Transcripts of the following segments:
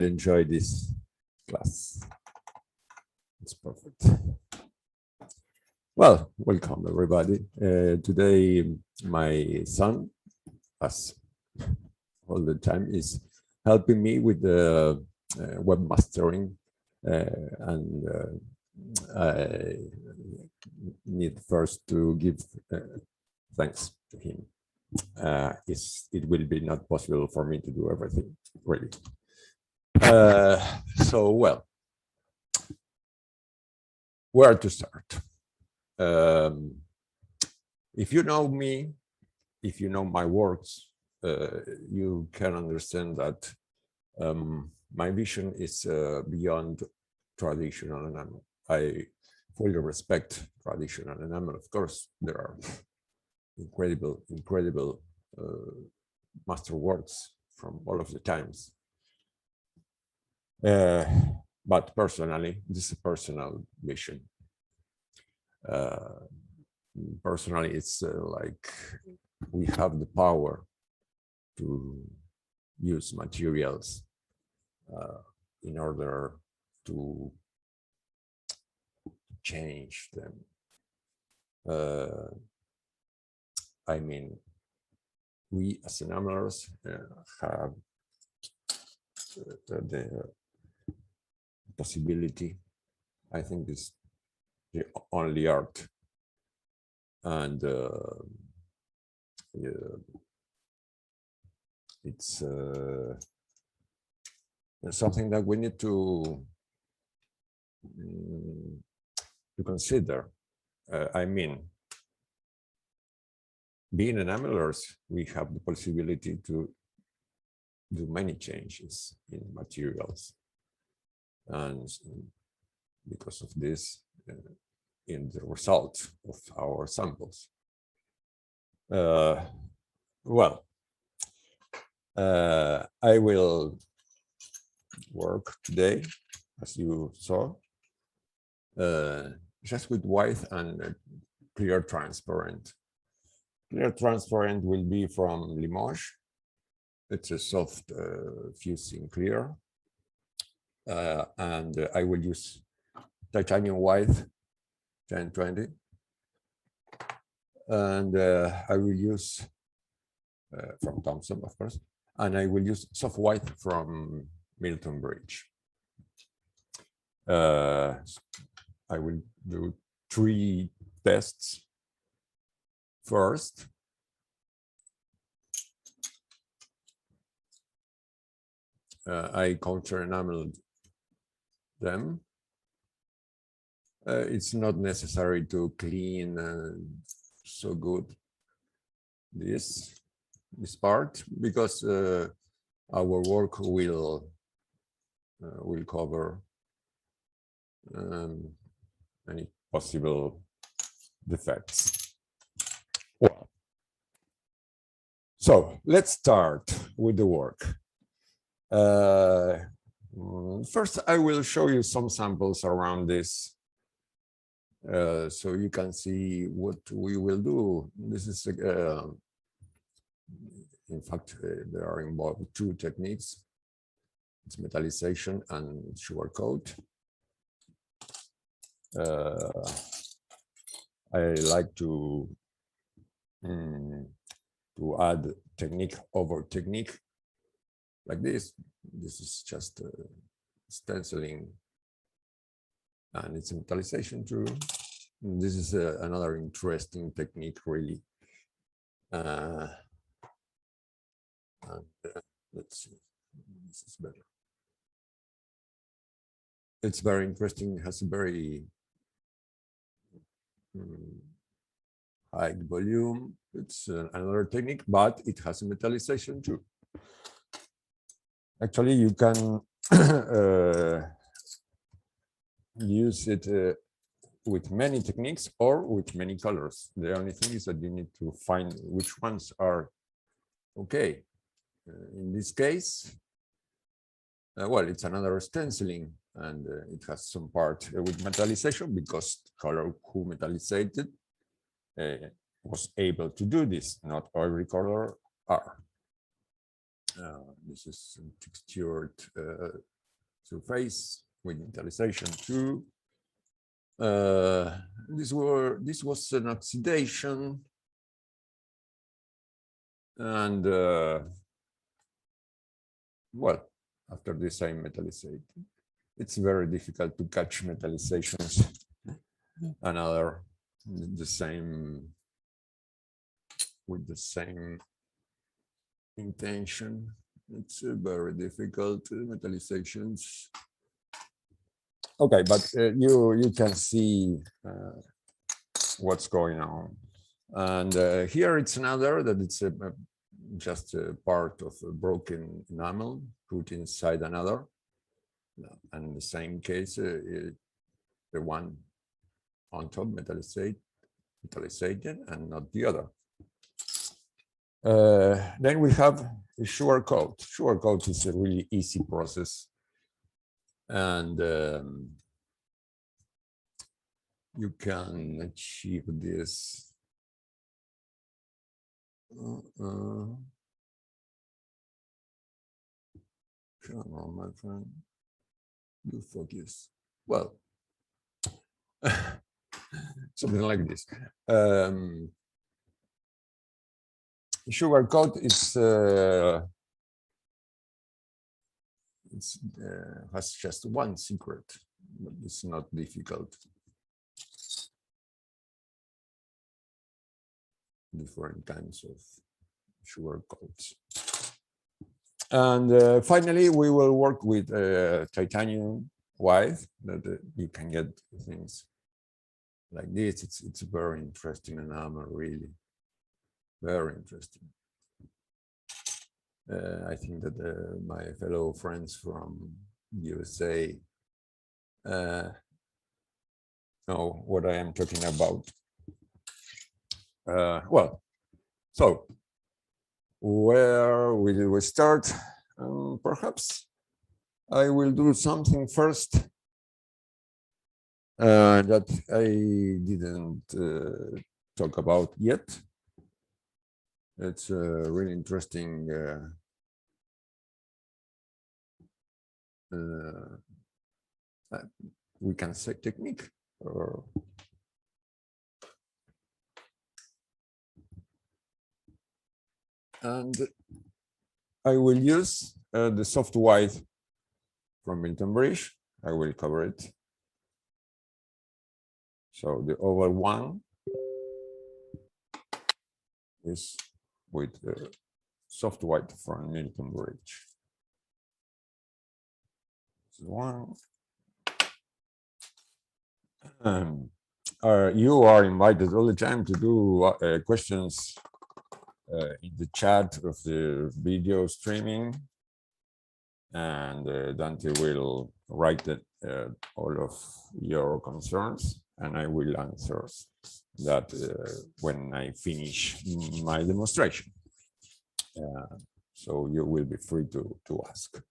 enjoy this class. It's perfect. Well, welcome everybody. Today, my son, as all the time, is helping me with the webmastering, and I need first to give thanks to him. It will be not possible for me to do everything, really. So, well, where to start? If you know me, if you know my works, you can understand that my vision is beyond traditional enamel. I fully respect traditional enamel. Of course, there are incredible masterworks from all of the times. But personally, this is a personal vision. Personally, it's like we have the power to use materials in order to change them. I mean, we as enamelers have the possibility, I think this is the only art, and it's something that we need to consider. I mean, being enamelers, we have the possibility to do many changes in materials, and because of this, in the result of our samples. Well, I will work today, as you saw, just with white and clear transparent. Clear transparent will be from Limoges. It's a soft fusing clear. And I will use titanium white 1020. And I will use from Thompson, of course, and I will use soft white from Milton Bridge. I will do 3 tests. First, I counter enameled them. It's not necessary to clean so good this part, because our work will cover any possible defects. Well, so let's start with the work. First, I will show you some samples around this, so you can see what we will do. This is, in fact, there are involved 2 techniques. It's metallization and sugar coat. I like to add technique over technique, like this. This is just stenciling, and it's metallization too. And this is another interesting technique, really. And, let's see, this is better. It's very interesting. It has a very high volume. It's another technique, but it has a metallization too. Actually, you can use it with many techniques or with many colors. The only thing is that you need to find which ones are okay. In this case, well, it's another stenciling, and it has some part with metallization, because the color who metallized was able to do this. Not every color are. This is a textured surface with metallization too. This was an oxidation, and well, after this I metallizate. It's very difficult to catch metallizations. Another the same with the same intention. It's very difficult metallizations. Okay, but you can see what's going on. And here it's another that it's just a part of a broken enamel put inside another. And in the same case, the one on top metallizated and not the other. Then we have a sugar coat. Sugar coat is a really easy process. And you can achieve this. Come on, my friend. You focus. Well, something like this. Sugar coat is has just one secret, but it's not difficult. Different kinds of sugar coats. And finally, we will work with titanium white that you can get things like this. It's very interesting enamel, really very interesting. I think that my fellow friends from USA know what I am talking about. Well, so where will we start? Perhaps I will do something first that I didn't talk about yet. It's a really interesting we can say technique, or and I will use the soft white from Milton Bridge. I will cover it. So the oval one is with soft white from Milton Bridge. This is one. You are invited all the time to do questions in the chat of the video streaming, and Dante will write all of your concerns, and I will answer that when I finish my demonstration. So you will be free to ask.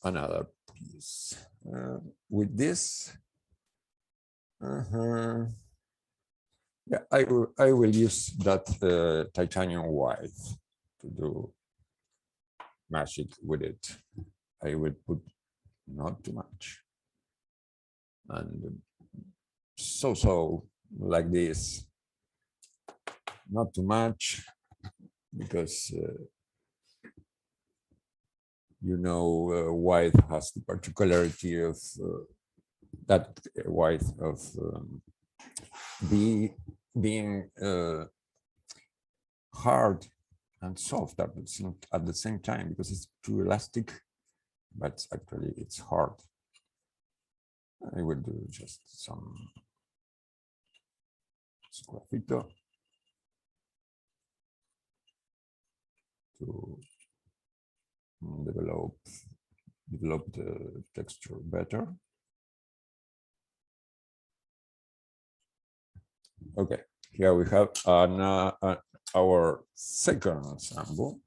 Another piece with this. Yeah, I will use that titanium white to do magic with it. I will put not too much, and so like this, not too much, because you know white has the particularity of that white of being hard and soft at the same time, because it's too elastic, but actually it's hard. I will do just some sgraffito to develop the texture better. Okay, here we have our second sample.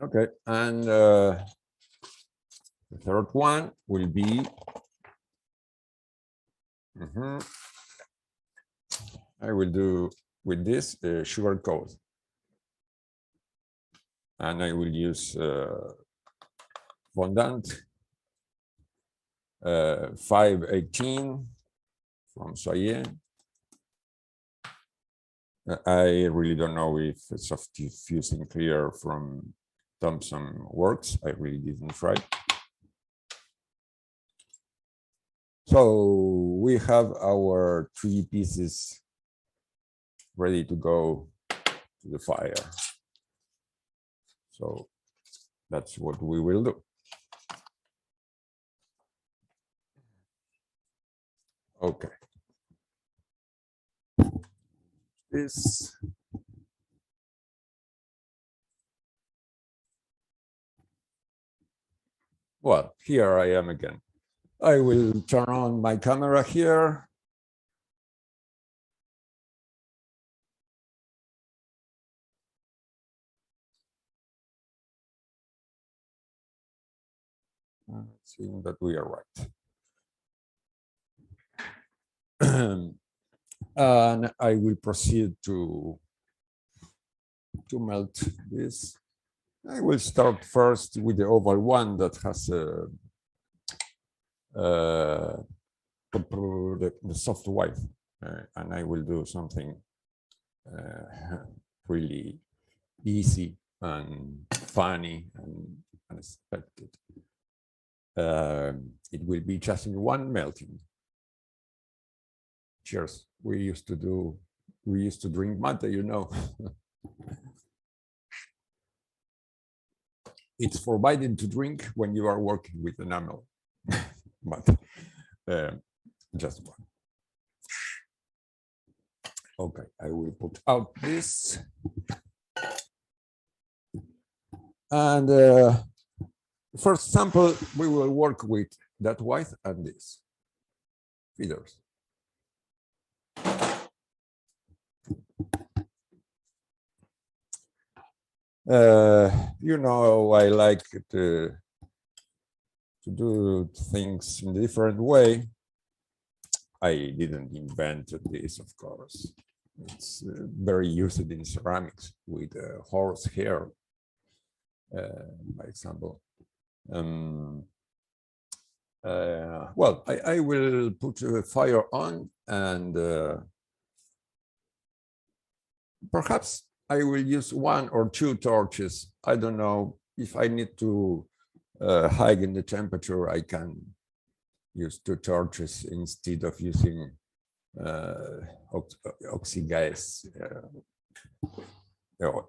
Okay, and The third one will be I will do with this sugar coat, and I will use fondant 518 from Soye. I really don't know if soft diffusing clear from Thompson works. I really didn't try. So we have our 3 pieces ready to go to the fire. So that's what we will do. Okay. This. Well, here I am again. I will turn on my camera here. Seeing that we are right. And I will proceed to melt this. I will start first with the oval one that has the soft white, and I will do something really easy and funny and unexpected. It will be just in one melting. Cheers. We used to drink mate, you know. It's forbidden to drink when you are working with enamel, but just one. Okay, I will put out this. And first sample, we will work with that white and this feathers. You know, I like to do things in a different way. I didn't invent this, of course. It's very used in ceramics with horse hair, by example. Well, I will put a fire on, and perhaps I will use 1 or 2 torches. I don't know if I need to hike in the temperature. I can use 2 torches instead of using oxy gas.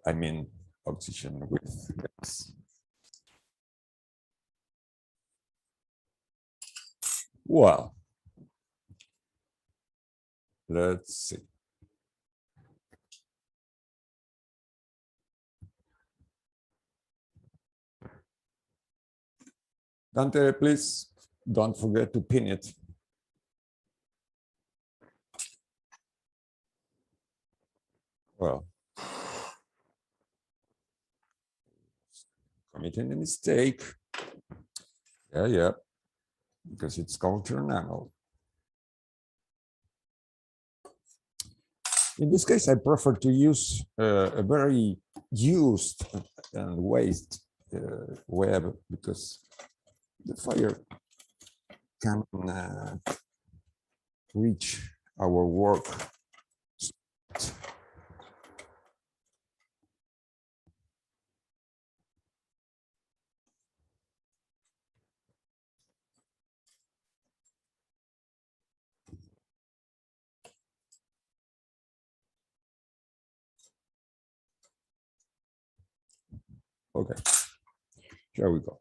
I mean oxygen with gas. Well, let's see. Dante, please don't forget to pin it. Well, committing a mistake. Yeah, because it's called enamel. In this case, I prefer to use a very used and waste web, because the fire can reach our work. Okay, here we go.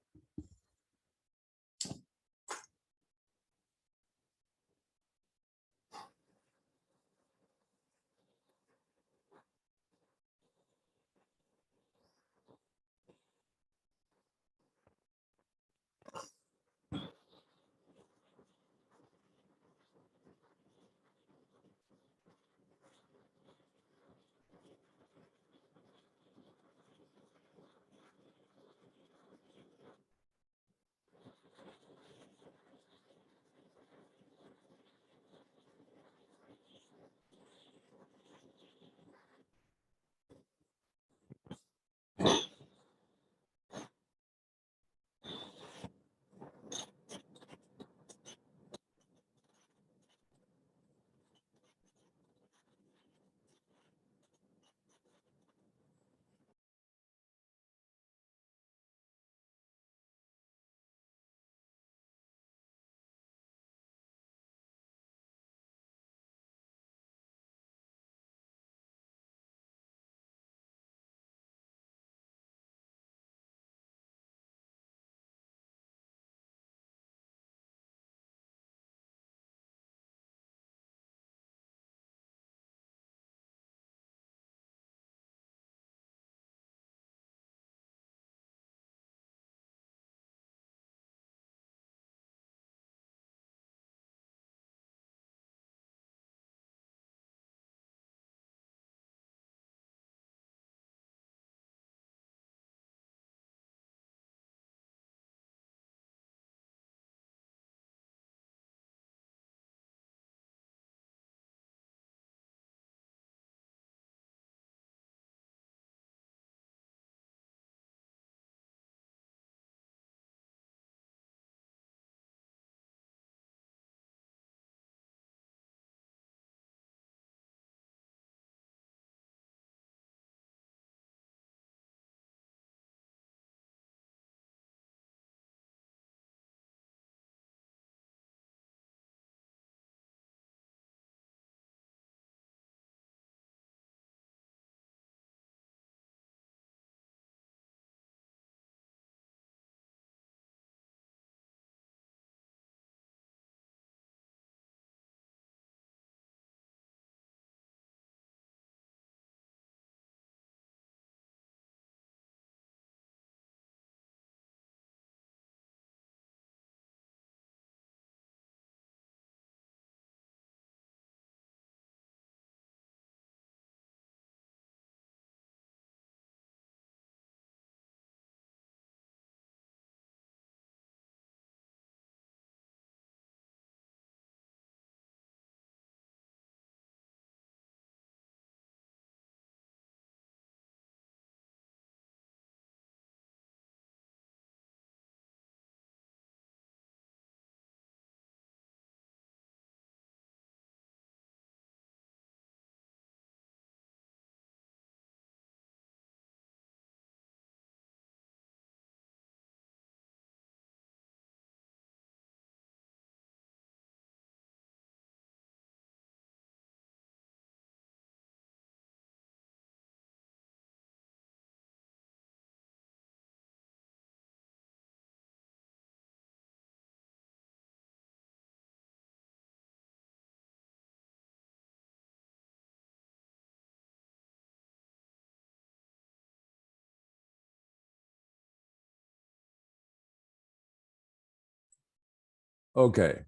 Okay,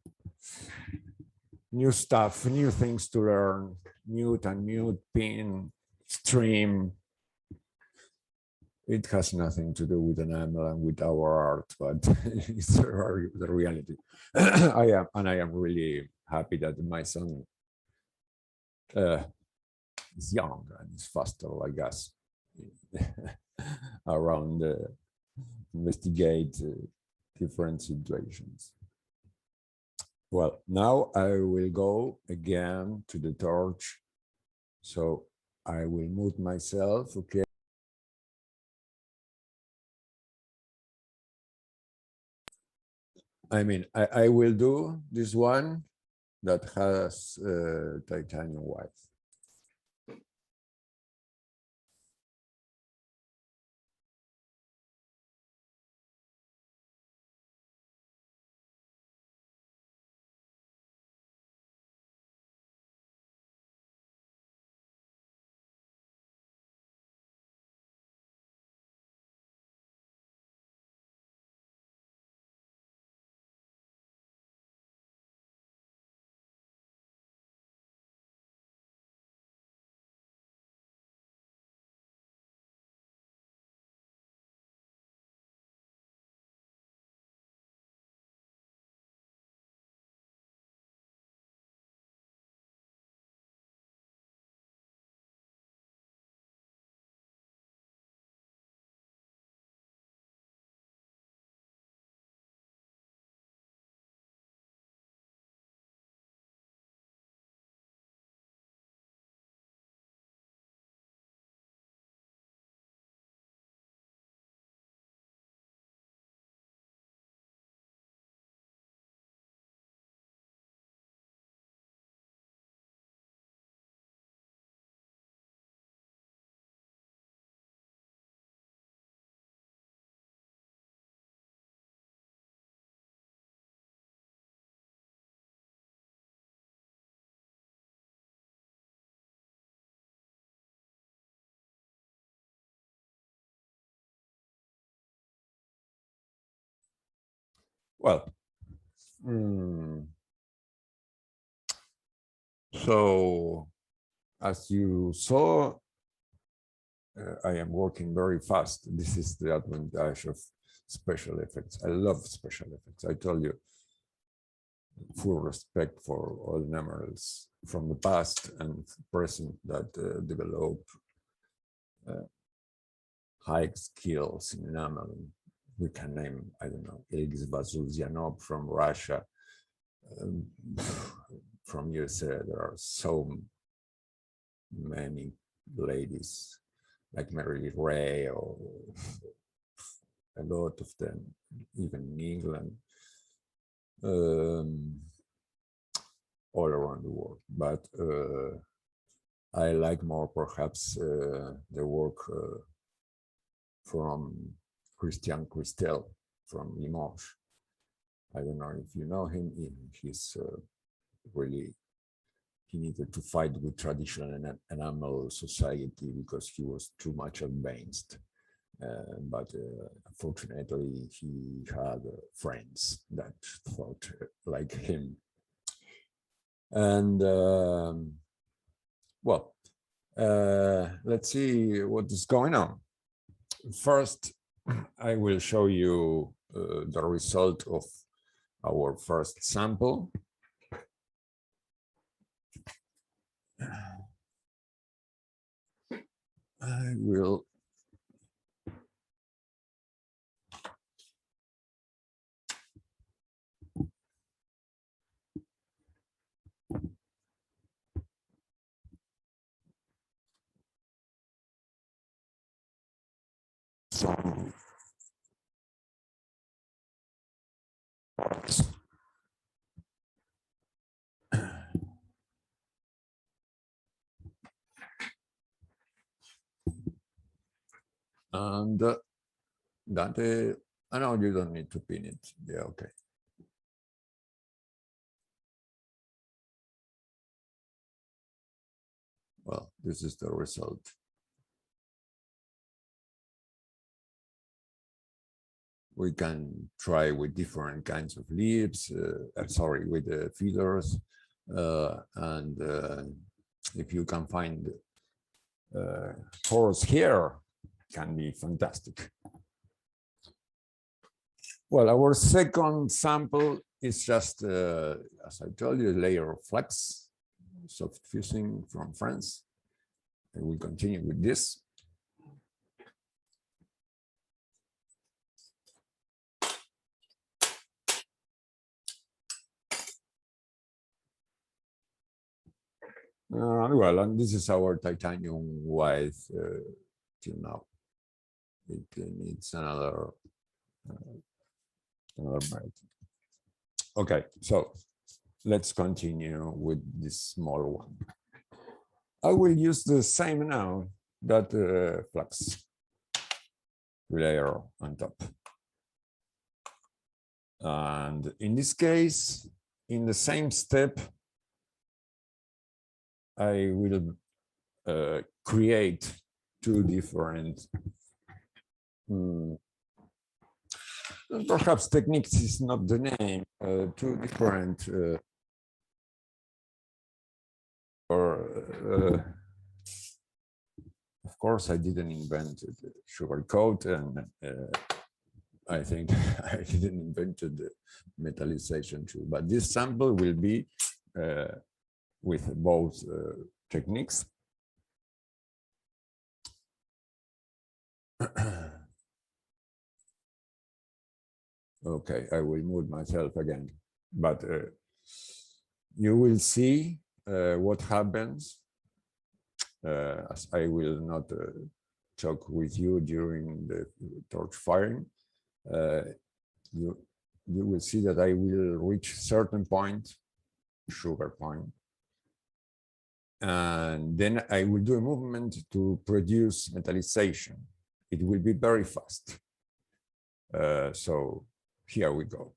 new stuff, new things to learn, mute and mute, pin, stream. It has nothing to do with enamel and with our art, but it's the reality. I am really happy that my son is young and is faster, I guess, around investigate different situations. Well, now I will go again to the torch. So I will mute myself, okay? I mean, I will do this one that has titanium white. Well, so as you saw, I am working very fast. This is the advantage of special effects. I love special effects. I told you, full respect for all enamelers from the past and present that develop high skills in enameling. We can name, I don't know, Ilgis Bazulzyanov from Russia, um, from USA. There are so many ladies like Mary Ray, or a lot of them, even in England, all around the world. But I like more perhaps the work from Christian Christel from Limoges. I don't know if you know him. He's really, he needed to fight with traditional enamel society because he was too much advanced. But fortunately, he had friends that thought like him. And well, let's see what is going on. First, I will show you the result of our first sample. I will some parts. And that, I know you don't need to pin it. Yeah, okay. Well, this is the result. We can try with different kinds of leaves, sorry, with feeders. And if you can find horse hair, can be fantastic. Well, our second sample is just, as I told you, a layer of flax, soft fusing from France. And we'll continue with this. Well, and this is our titanium white till now. It needs another melt. Okay, so let's continue with this small one. I will use the same now that flux layer on top. And in this case, in the same step, I will create two different, perhaps techniques is not the name, two different, of course, I didn't invent the sugar coat, and I think I didn't invent the metallization too. But this sample will be with both techniques. Okay, I will move myself again, but you will see what happens as I will not talk with you during the torch firing. You will see that I will reach certain point, sugar point, and then I will do a movement to produce metallization. It will be very fast. So here we go.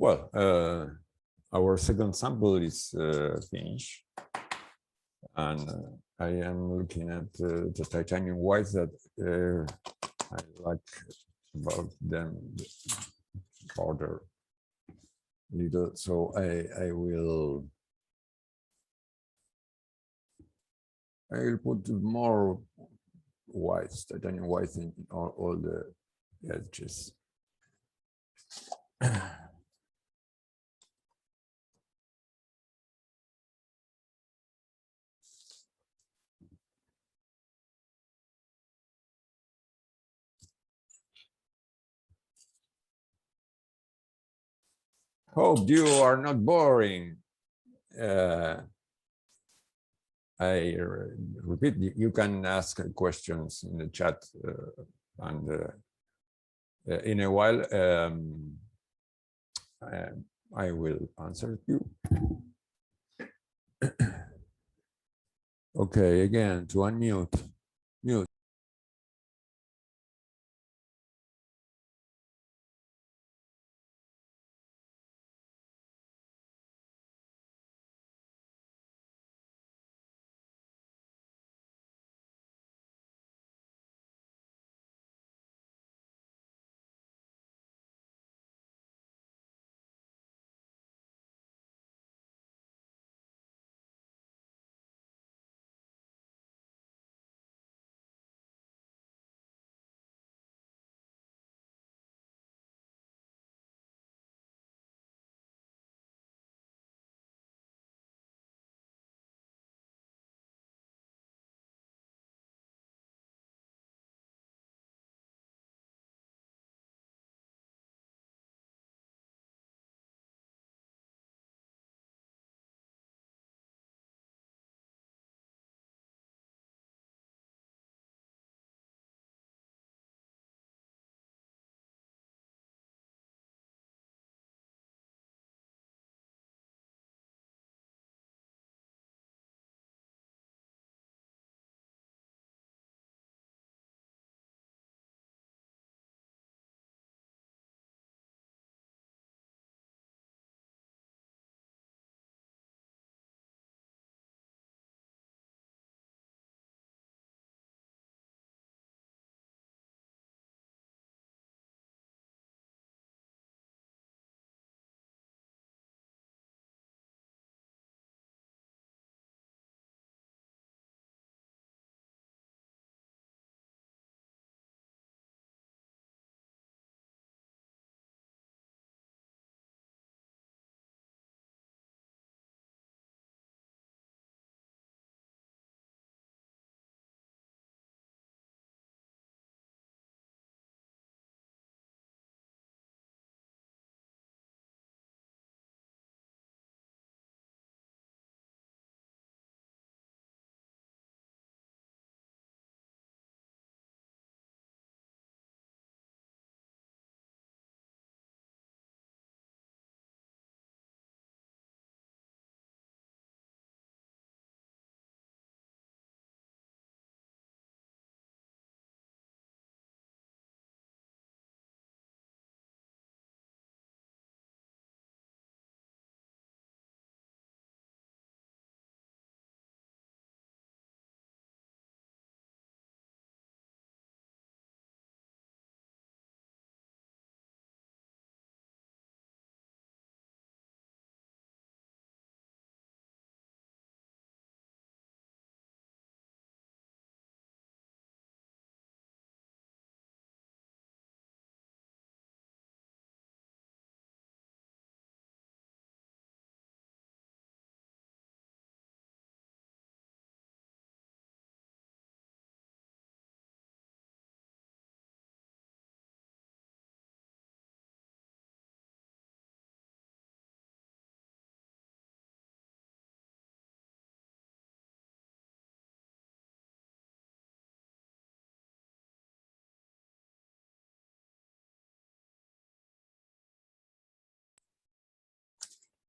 Well, our second sample is finished, and I am looking at the titanium whites that I like about them border little. So I will put more whites, titanium whites in all the edges. Hope you are not boring. I repeat, you can ask questions in the chat, and in a while I will answer you. Okay, again, to unmute. Mute.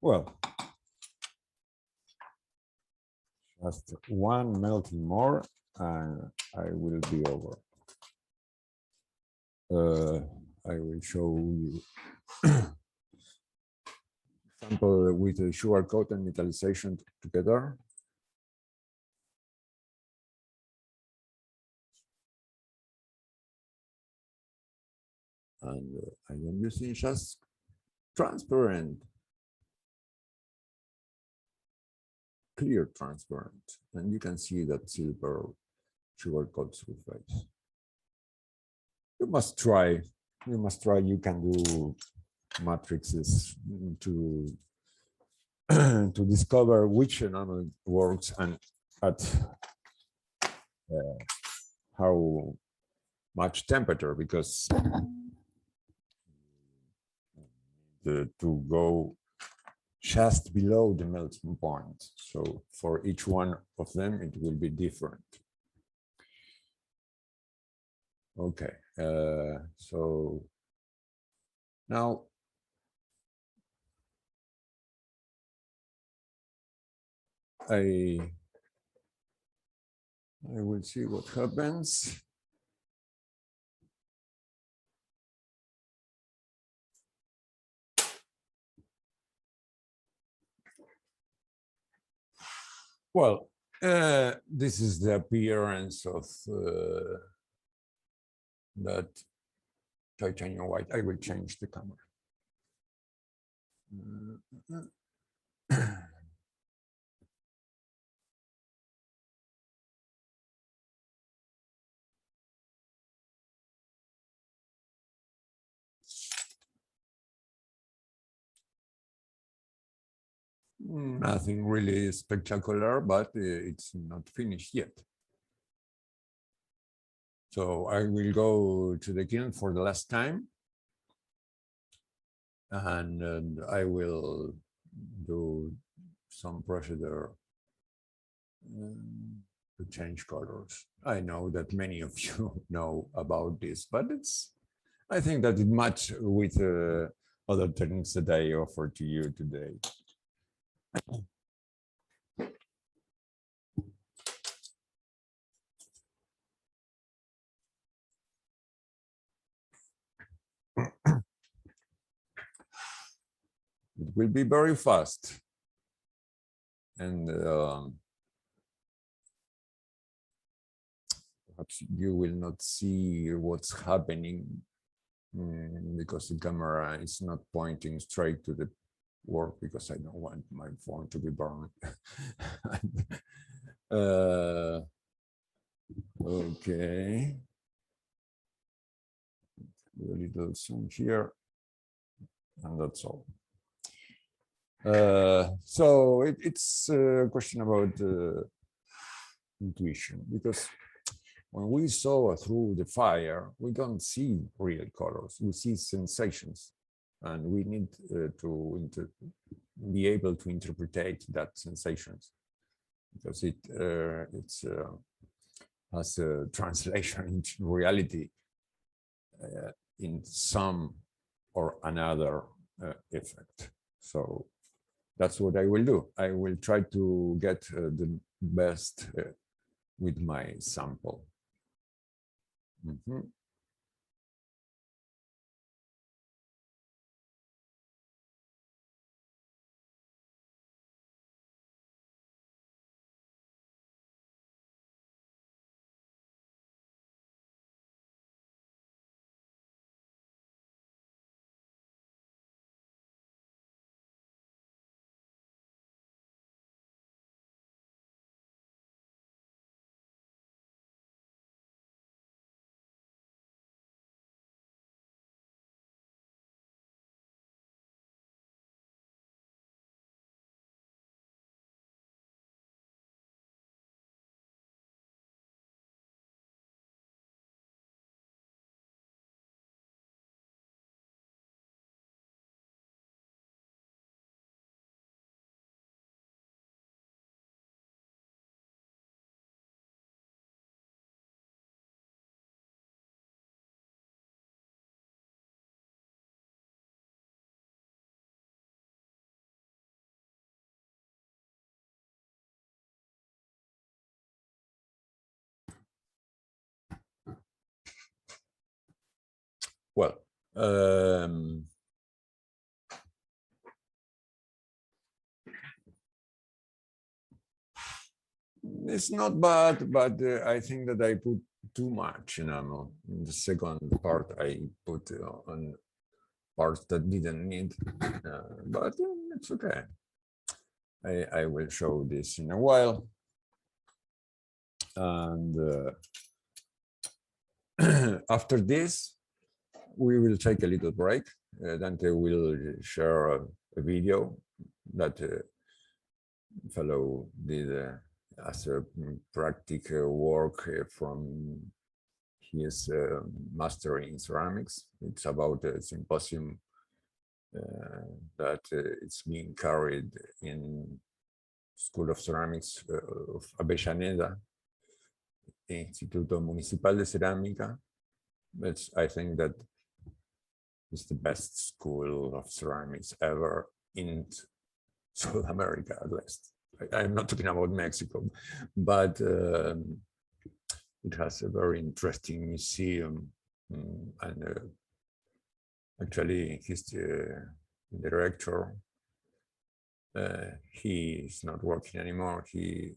Well, just one melting more and I will be over. I will show you sample with the sugar coat and metallization together. And I am using just transparent, clear transparent, and you can see that silver sugar coat surface. You must try. You must try. You can do matrices to to discover which enamel works and at how much temperature, because to go just below the melting point. So for each one of them, it will be different. Okay, so now I will see what happens. Well, this is the appearance of that titanium white. I will change the camera. Nothing really spectacular, but it's not finished yet. So I will go to the kiln for the last time, and I will do some procedure to change colors. I know that many of you know about this, but I think that it matches with other techniques that I offer to you today. It will be very fast, and perhaps you will not see what's happening because the camera is not pointing straight to the work, because I don't want my phone to be burned. Okay. A little zoom here, and that's all. So it's a question about intuition, because when we saw through the fire, we don't see real colors, we see sensations, and we need to be able to interpret that sensations, because it's has a translation into reality in some or another effect. So that's what I will do. I will try to get the best with my sample. Mm-hmm. Well, it's not bad, but I think that I put too much enamel. In the second part, I put on parts that didn't need, but it's okay. I will show this in a while. And after this, we will take a little break. Dante will share a video that fellow did as a practical work from his master in ceramics. It's about a symposium that it's being carried in School of Ceramics of Avellaneda, Instituto Municipal de Cerámica. I think that it's the best school of ceramics ever in South America, at least. I'm not talking about Mexico, but it has a very interesting museum, and actually his director, he is not working anymore. He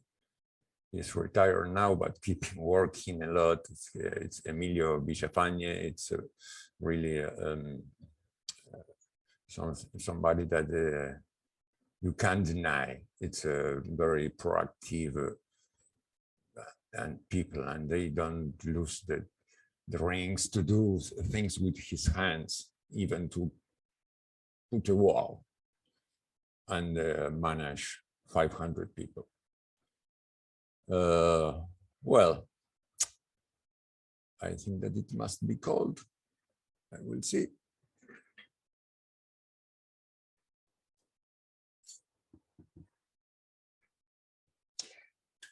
is retired now, but keeping working a lot. It's Emilio Villafañe. It's really somebody that you can't deny. It's a very proactive and people, and they don't lose the rings to do things with his hands, even to put a wall and manage 500 people. Well, I think that it must be cold. I will see.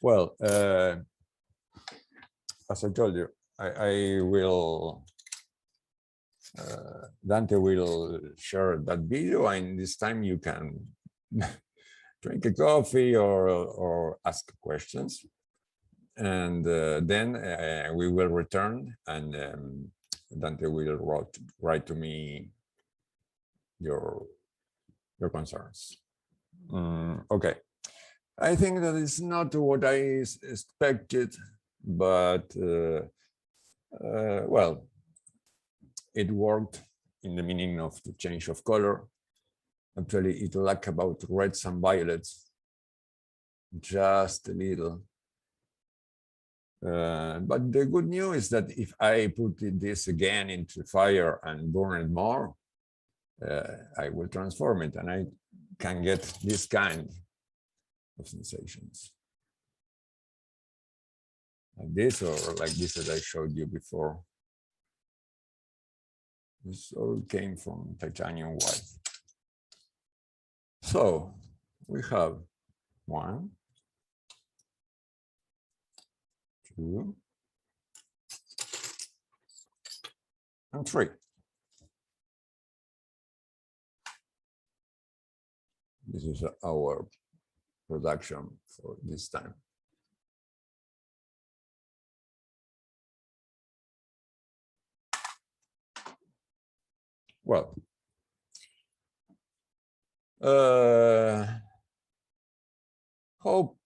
Well, as I told you, I will, Dante will share that video, and this time you can drink a coffee or ask questions. And then we will return, and Dante will write to me your concerns. Okay. I think that it's not what I expected, but well, it worked in the meaning of the change of color. Actually, it lacked about reds and violets, just a little. But the good news is that if I put this again into fire and burn it more, I will transform it, and I can get this kind of sensations, like this, or like this that I showed you before. This all came from titanium white. So we have 1, 2, and 3. This is our production for this time. Well, hope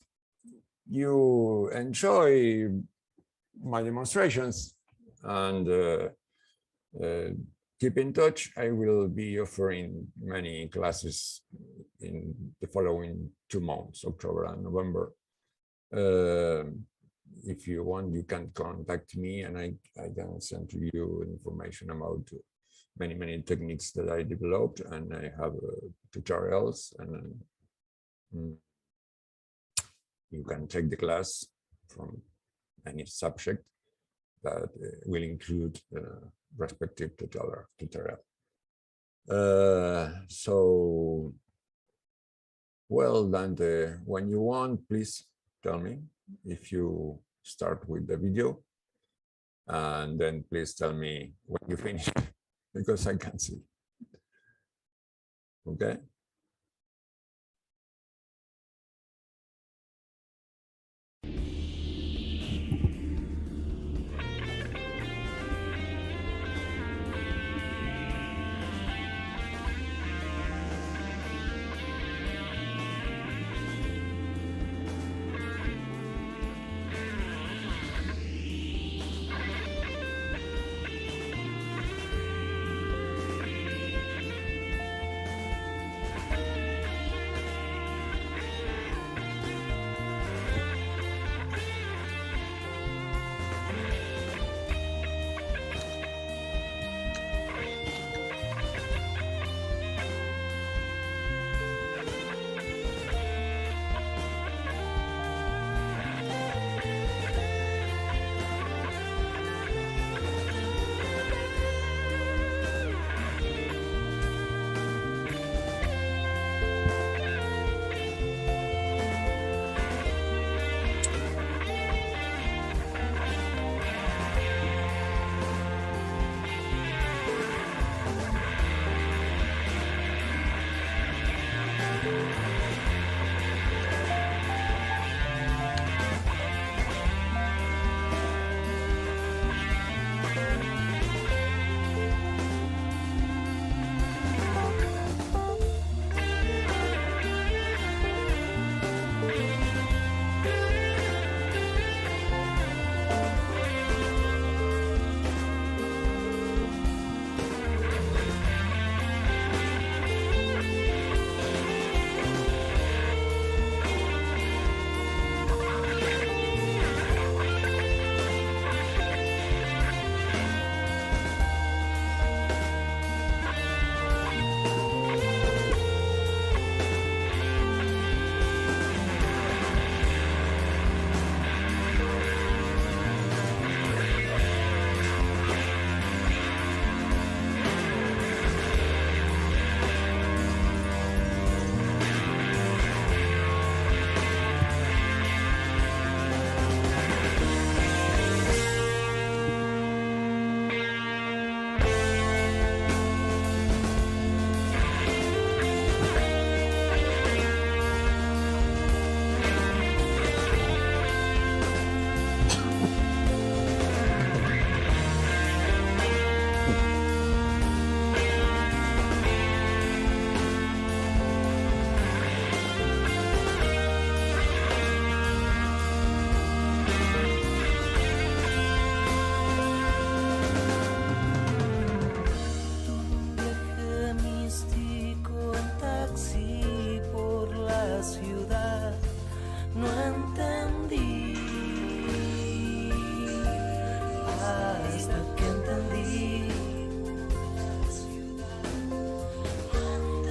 you enjoy my demonstrations, and keep in touch. I will be offering many classes in the following 2 months, October and November. If you want, you can contact me, and I can send to you information about many techniques that I developed, and I have tutorials, and you can take the class from any subject that will include respective tutorial. So, well, Dante, when you want, please tell me if you start with the video, and then please tell me when you finish, because I can't see. Okay?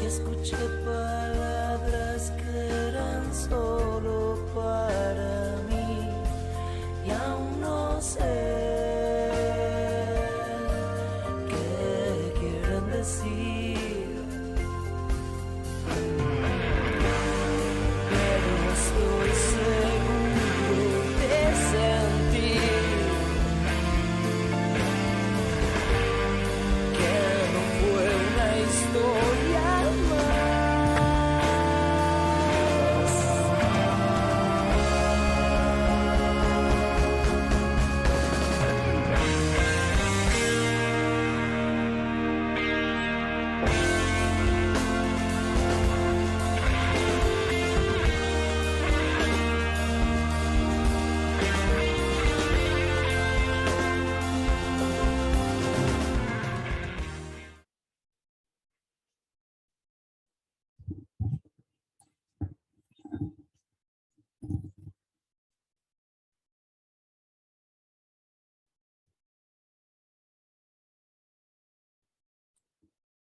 Escuché palabras que eran solo para mí y aún no sé qué quieren decir, pero estoy seguro de sentir que no fue una historia más.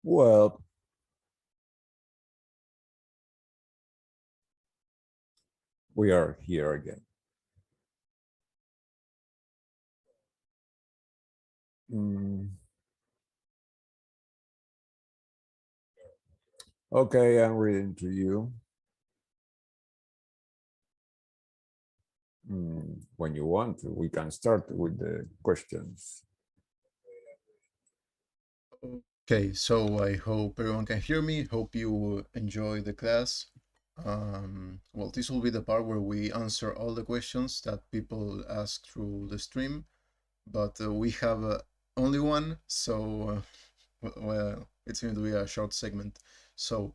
Well, we are here again. Okay, I'm reading to you. When you want, we can start with the questions. Okay, so I hope everyone can hear me. Hope you enjoy the class. Well, this will be the part where we answer all the questions that people ask through the stream, but we have only one, so well, it's going to be a short segment. So,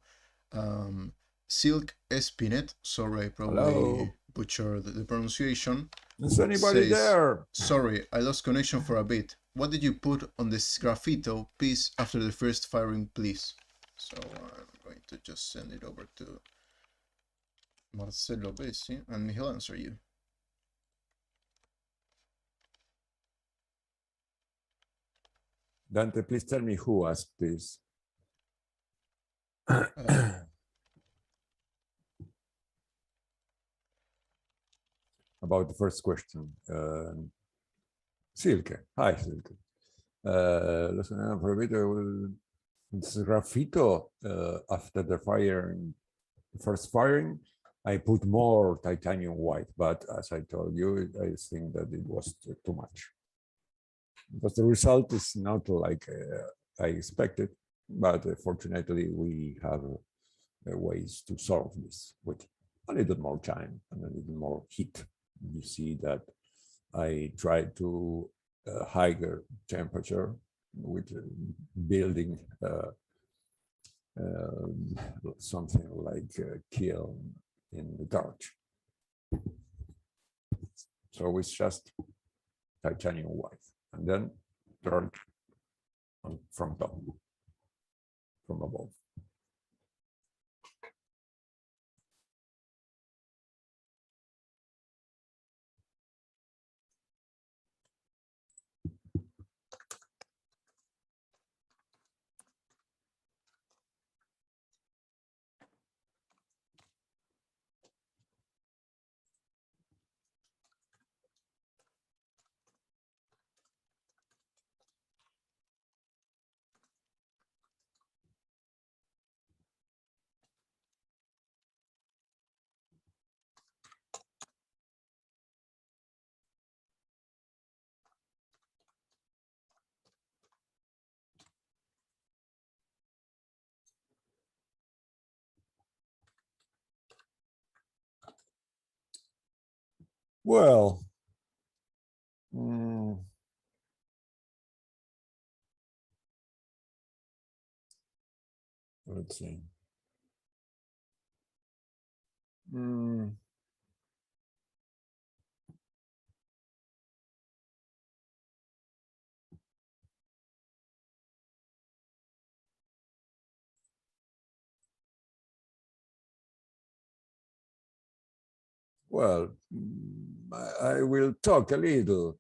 Silk Espinet, sorry, I probably butchered the pronunciation. Is anybody there? Sorry, I lost connection for a bit. What did you put on this graffito piece after the first firing, please? So I'm going to just send it over to Marcelo Bessi, and he'll answer you. Dante, please tell me who asked this. About the first question. Silke. Hi, Silke. For a bit, graffito after the first firing, I put more titanium white, but as I told you, I think that it was too much. Because the result is not like I expected, but fortunately we have ways to solve this with a little more time and a little more heat. You see that I tried to higher temperature with building something like kiln in the dark. So it's just titanium white, and then dark from top, from above. Well, let's see. Well, I will talk a little.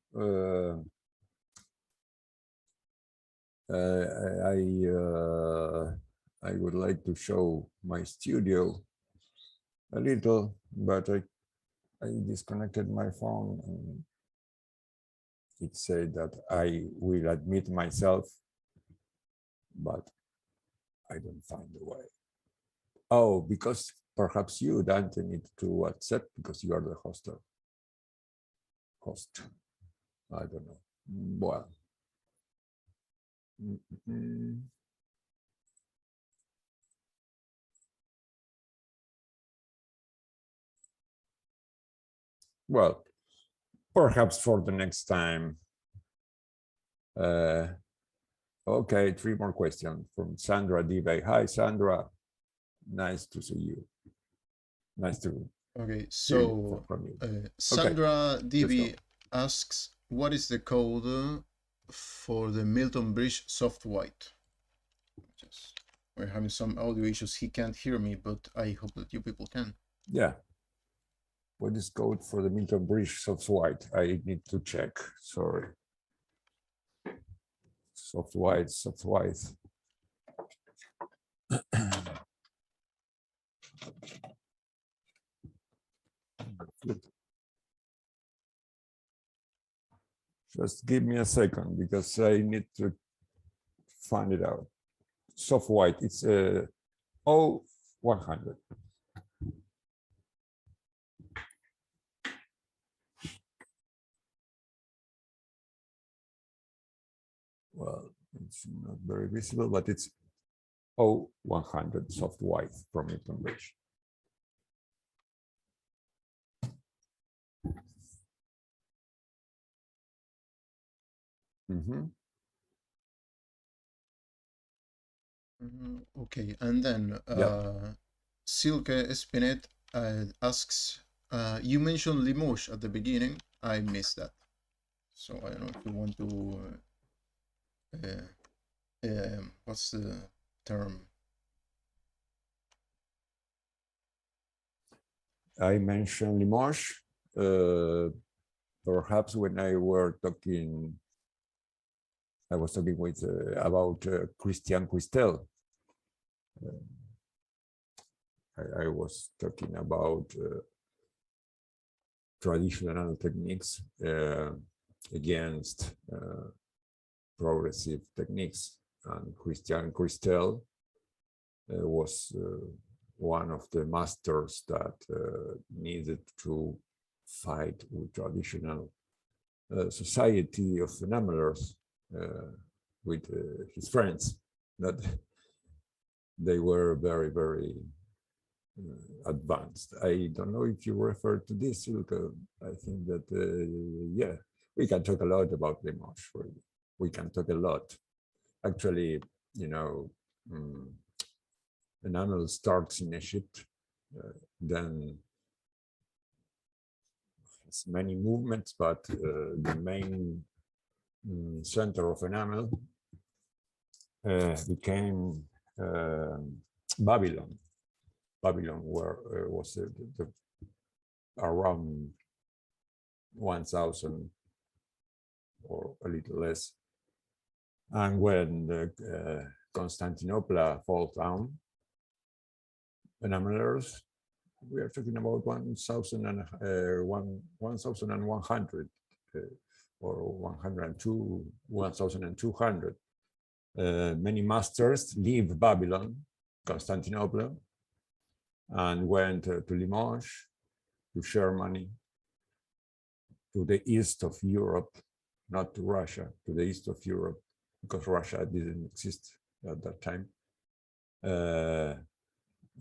I I would like to show my studio a little, but I disconnected my phone and it said that I will admit myself, but I don't find a way. Oh, because perhaps you, Dante, need to accept because you are the host. I don't know. Well. Well, perhaps for the next time. Okay, 3 more questions from Sandra Dive. Hi, Sandra. Nice to see you. Nice to Okay, hear you so from you. Sandra Let's DB go. asks, what is the code for the Milton Bridge soft white? We're having some audio issues. He can't hear me, but I hope that you people can. Yeah. What is code for the Milton Bridge soft white? I need to check. Sorry. Soft white, soft white. Just give me a second because I need to find it out. Soft white, it's a 0100. Well, it's not very visible, but it's 0100 soft white from Milton Bridge. Okay, and then Silke Espinet asks, you mentioned Limoges at the beginning. I missed that. So I don't know if you want to, what's the term? I mentioned Limoges, perhaps when I was talking with about Christian Quistel. I was talking about traditional techniques against progressive techniques, and Christian Quistel was one of the masters that needed to fight with traditional society of enamelers with his friends. That they were very, very advanced. I don't know if you refer to this, Silke. I think that, yeah, we can talk a lot about Limoges. We can talk a lot. Actually, you know, enamel starts in Egypt, then has many movements, but the main center of enamel became Babylon. Babylon was around 1000 or a little less. And when Constantinople falls down, enamelers, we are talking about 1100 or 102, 1200. Many masters leave Babylon, Constantinople, and went to Limoges, to Germany, to the east of Europe, not to Russia, to the east of Europe, because Russia didn't exist at that time,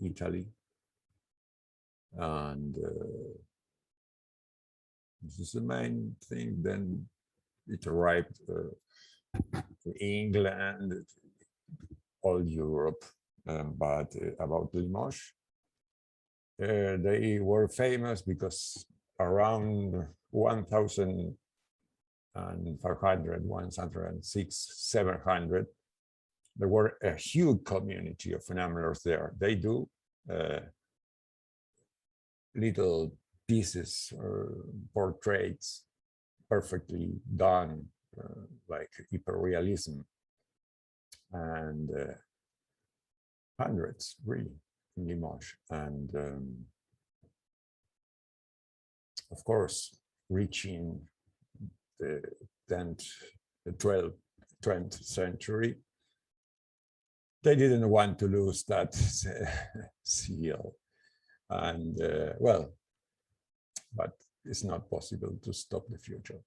Italy, and this is the main thing. Then it arrived to England, all Europe, but about Limoges, they were famous because around 1500, 106, 700, there were a huge community of enamelers there. They do little pieces or portraits perfectly done, like hyperrealism. And hundreds, really much. And of course, reaching the 10th, the 12th century, they didn't want to lose that seal. And well, but it's not possible to stop the future.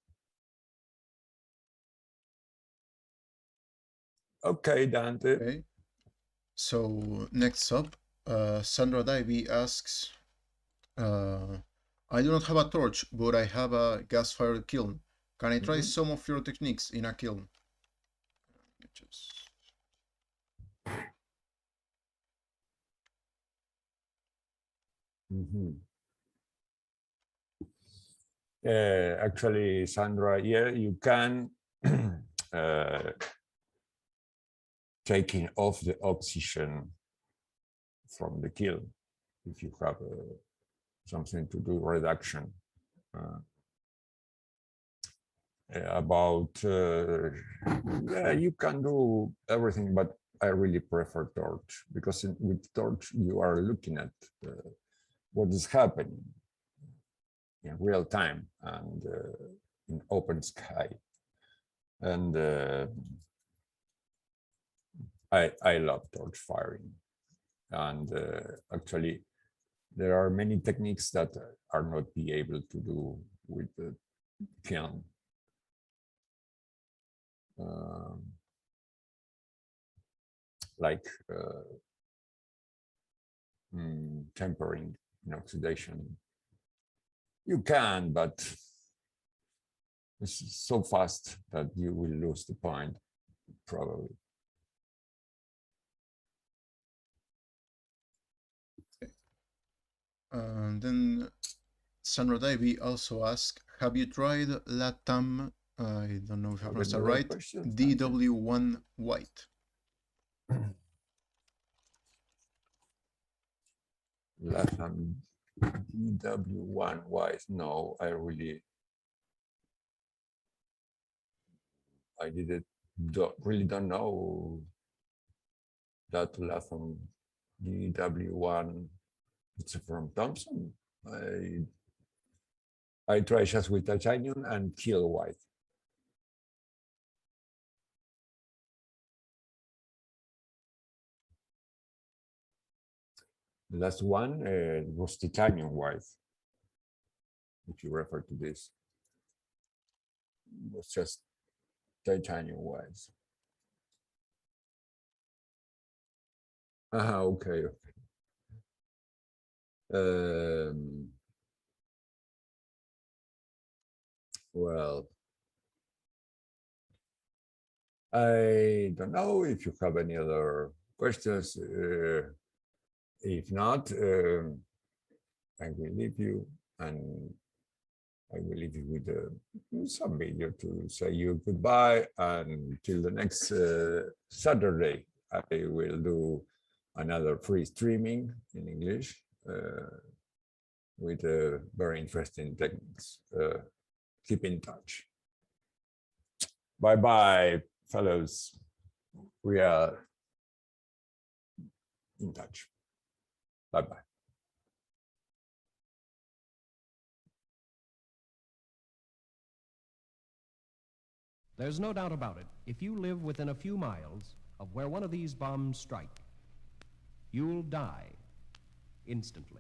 Okay, Dante. Okay. So next up, Sandra Divey asks, I do not have a torch, but I have a gas-fired kiln. Can I try some of your techniques in a kiln? Actually, Sandra, yeah, you can taking off the oxygen from the kiln if you have something to do reduction. About yeah, you can do everything, but I really prefer torch because with torch you are looking at what is happening in real time and in open sky. And I love torch firing. And actually, there are many techniques that are not be able to do with the kiln. Like tempering in oxidation. You can, but it's so fast that you will lose the point, probably. And then Sandra Davy also asked, have you tried Latam, I don't know if I pronounced that right, DW1 white? Latam DW1 white, no, I really don't know that Latam DW1. It's from Thompson. I try just with titanium and kill white. The last one was titanium white. If you refer to this, it was just titanium white. Okay. Well, I don't know if you have any other questions. If not, I will leave you, and I will leave you with some video to say you goodbye. Until the next Saturday, I will do another free streaming in English with very interesting techniques. Keep in touch. Bye-bye, fellows. We are in touch. Bye-bye. There's no doubt about it. If you live within a few miles of where one of these bombs strike, you'll die instantly.